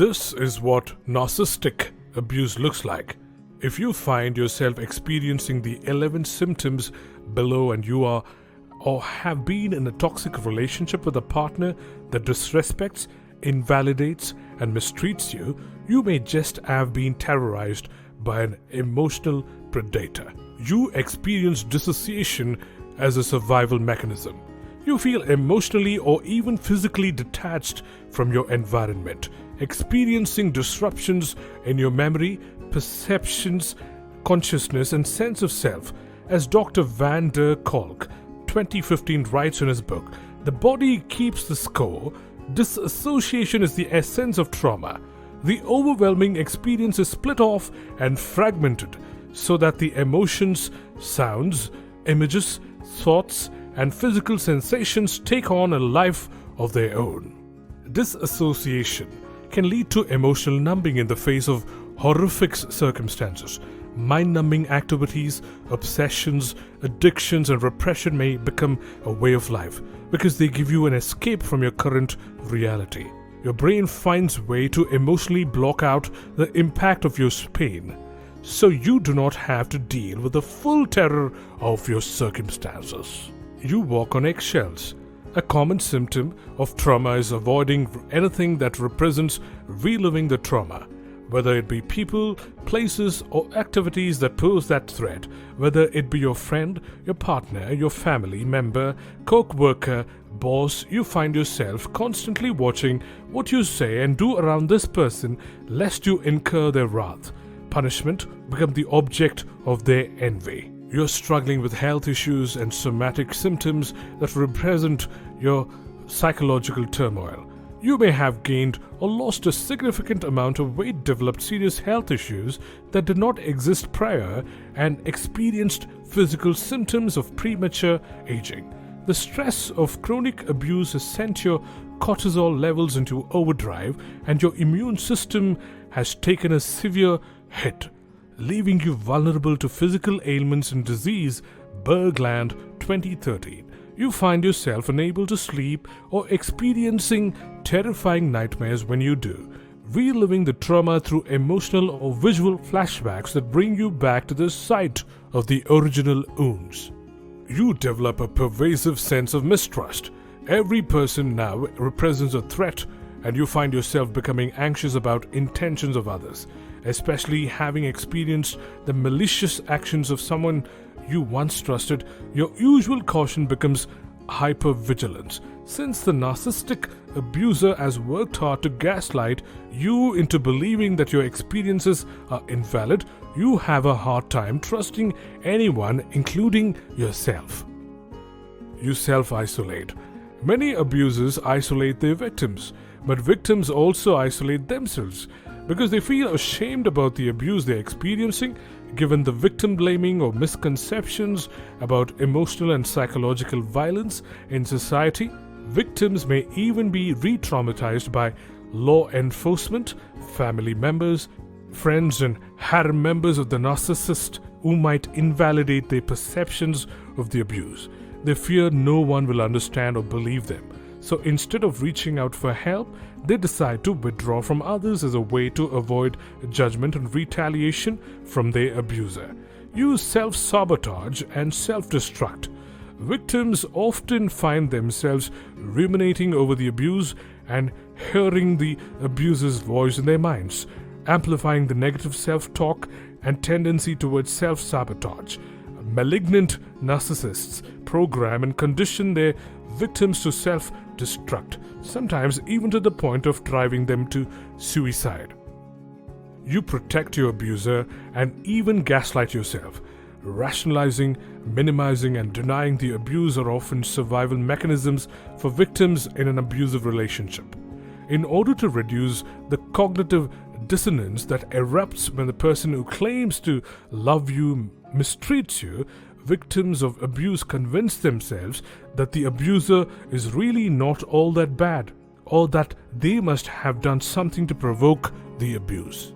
This is what narcissistic abuse looks like. If you find yourself experiencing the 11 symptoms below and you are or have been in a toxic relationship with a partner that disrespects, invalidates, and mistreats you, you may just have been terrorized by an emotional predator. You experience dissociation as a survival mechanism. You feel emotionally or even physically detached from your environment, experiencing disruptions in your memory, perceptions, consciousness, and sense of self. As Dr. Van der Kolk, 2015, writes in his book, "The body keeps the score. Dissociation is the essence of trauma. The overwhelming experience is split off and fragmented so that the emotions, sounds, images, thoughts, and physical sensations take on a life of their own." Dissociation can lead to emotional numbing in the face of horrific circumstances. Mind-numbing activities, obsessions, addictions, and repression may become a way of life because they give you an escape from your current reality. Your brain finds a way to emotionally block out the impact of your pain, so you do not have to deal with the full terror of your circumstances. You walk on eggshells. A common symptom of trauma is avoiding anything that represents reliving the trauma, whether it be people, places, or activities that pose that threat, whether it be your friend, your partner, your family member, co-worker, boss. You find yourself constantly watching what you say and do around this person lest you incur their wrath. Punishment become the object of their envy. You're struggling with health issues and somatic symptoms that represent your psychological turmoil. You may have gained or lost a significant amount of weight, developed serious health issues that did not exist prior, and experienced physical symptoms of premature aging. The stress of chronic abuse has sent your cortisol levels into overdrive, and your immune system has taken a severe hit, leaving you vulnerable to physical ailments and disease. Bergland, 2013. You find yourself unable to sleep or experiencing terrifying nightmares when you do, reliving the trauma through emotional or visual flashbacks that bring you back to the site of the original wounds. You develop a pervasive sense of mistrust. Every person now represents a threat, and you find yourself becoming anxious about intentions of others, especially having experienced the malicious actions of someone you once trusted. Your usual caution becomes hypervigilance. Since the narcissistic abuser has worked hard to gaslight you into believing that your experiences are invalid, you have a hard time trusting anyone, including yourself. You self-isolate. Many abusers isolate their victims, but victims also isolate themselves because they feel ashamed about the abuse they're experiencing. Given the victim blaming or misconceptions about emotional and psychological violence in society, victims may even be retraumatized by law enforcement, family members, friends, and harem members of the narcissist who might invalidate their perceptions of the abuse. They fear no one will understand or believe them. So instead of reaching out for help, they decide to withdraw from others as a way to avoid judgment and retaliation from their abuser. You self-sabotage and self-destruct. Victims often find themselves ruminating over the abuse and hearing the abuser's voice in their minds, amplifying the negative self-talk and tendency towards self-sabotage. Malignant narcissists program and condition their victims to self-destruct, sometimes even to the point of driving them to suicide. You protect your abuser and even gaslight yourself. Rationalizing, minimizing, and denying the abuse are often survival mechanisms for victims in an abusive relationship. In order to reduce the cognitive dissonance that erupts when the person who claims to love you mistreats you, victims of abuse convince themselves that the abuser is really not all that bad, or that they must have done something to provoke the abuse.